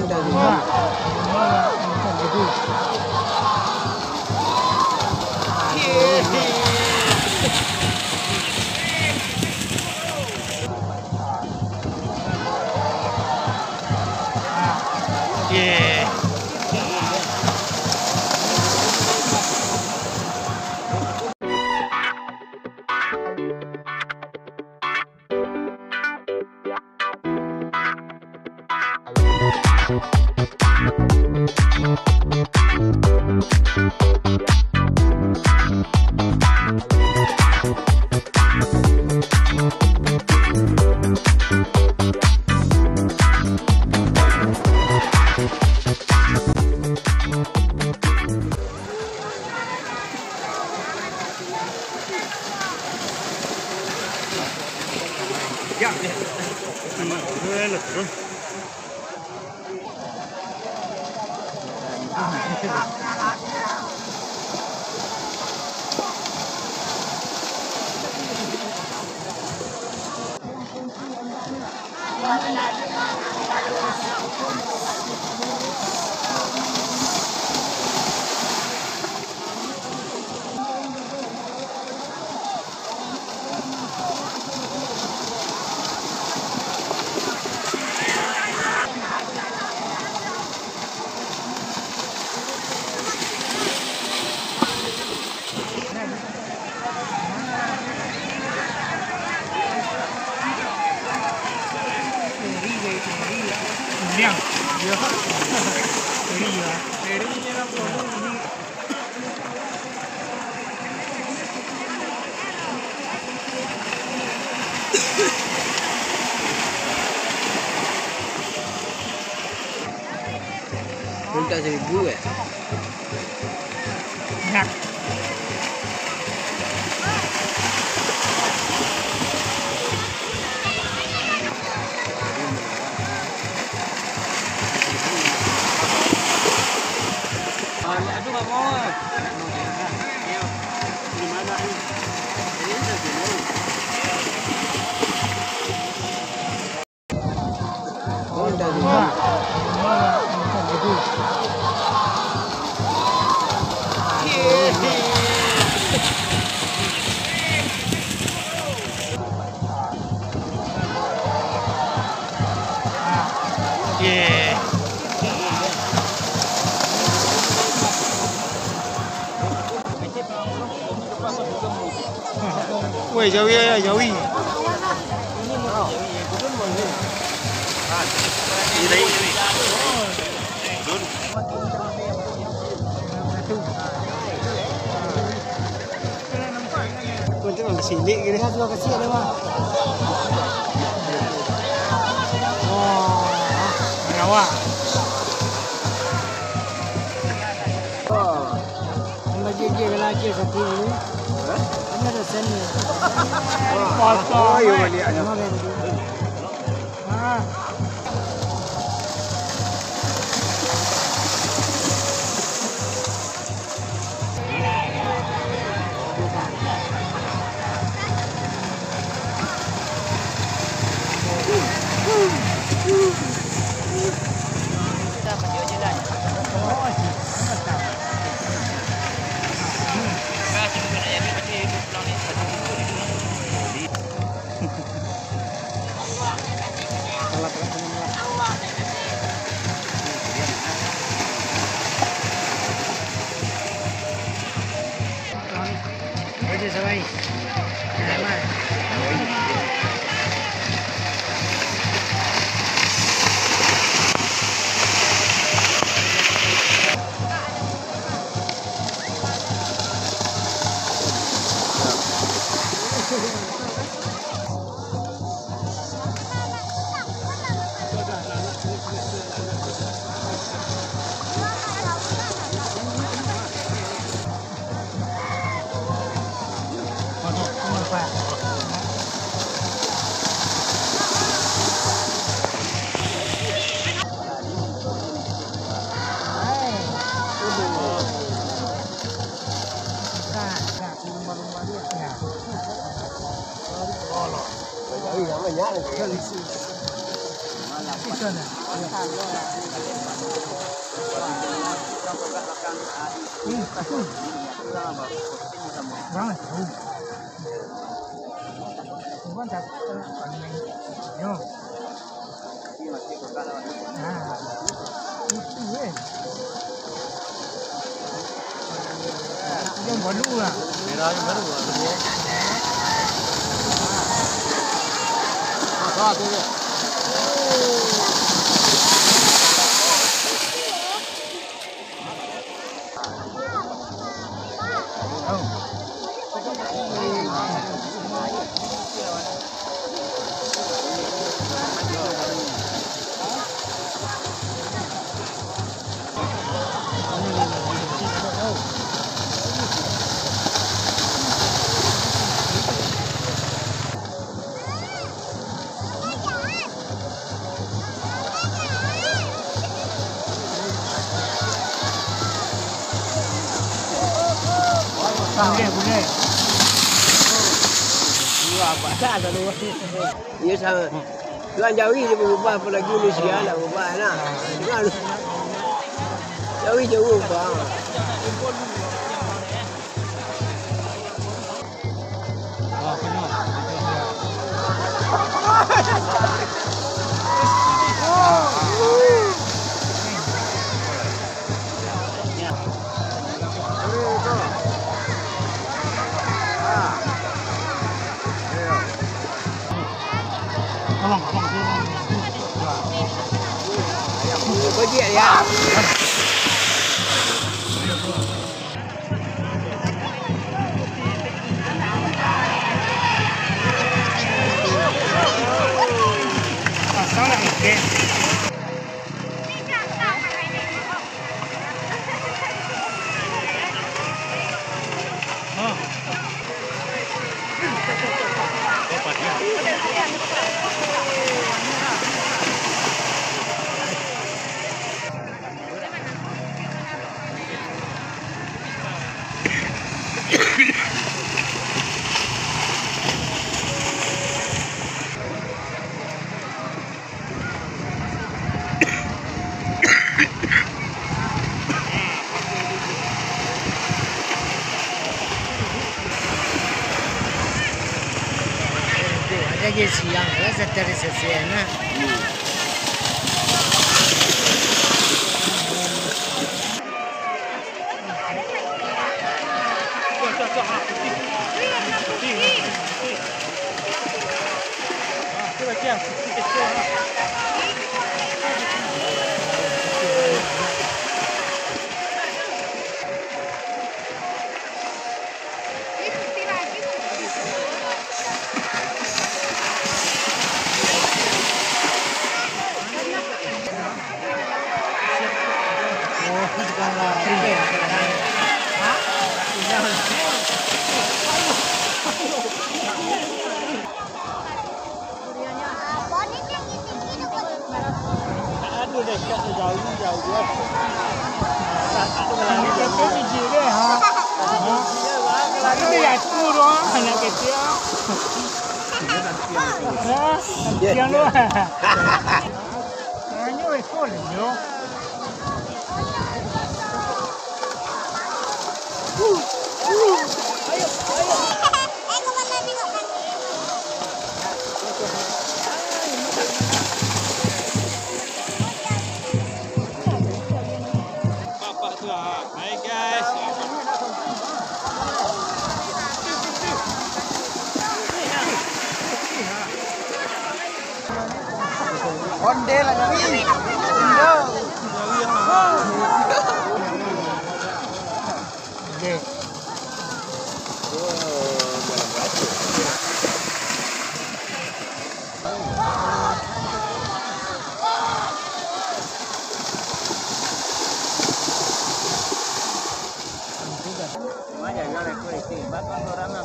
Minta 1.000 ya? Enak. Aduh nggak mau. Gimana ini? Ini udah mau. Oh, udah mau. Woi, jauh ya, jauh. Kunci orang kesini gini. Ya, juga kecil ada mah. Oh, nyawa. Oh, Lagi lagi satu ini. Ini ada seni. oh, iya dia. Ah. sana. Cuman tak yo. Nah, itu yang baru lah. Merah yang baru. Ah, tu je. Boleh. Dua apa? Tak ada dua. Ya sama. Tuan Jawi dia berubah apalagi Malaysia lah berubah lah. Dengar. Jawi jauh ubah. Bajik ya. Salah ni. Ada siang, ada sesuatu na. Ini ya turun anak kecil. Yang lu. Ini ekor yo. Hai guys. Onde lah Jawi. Indo. Okey. Vaya, yo le puedo decir, va panorama,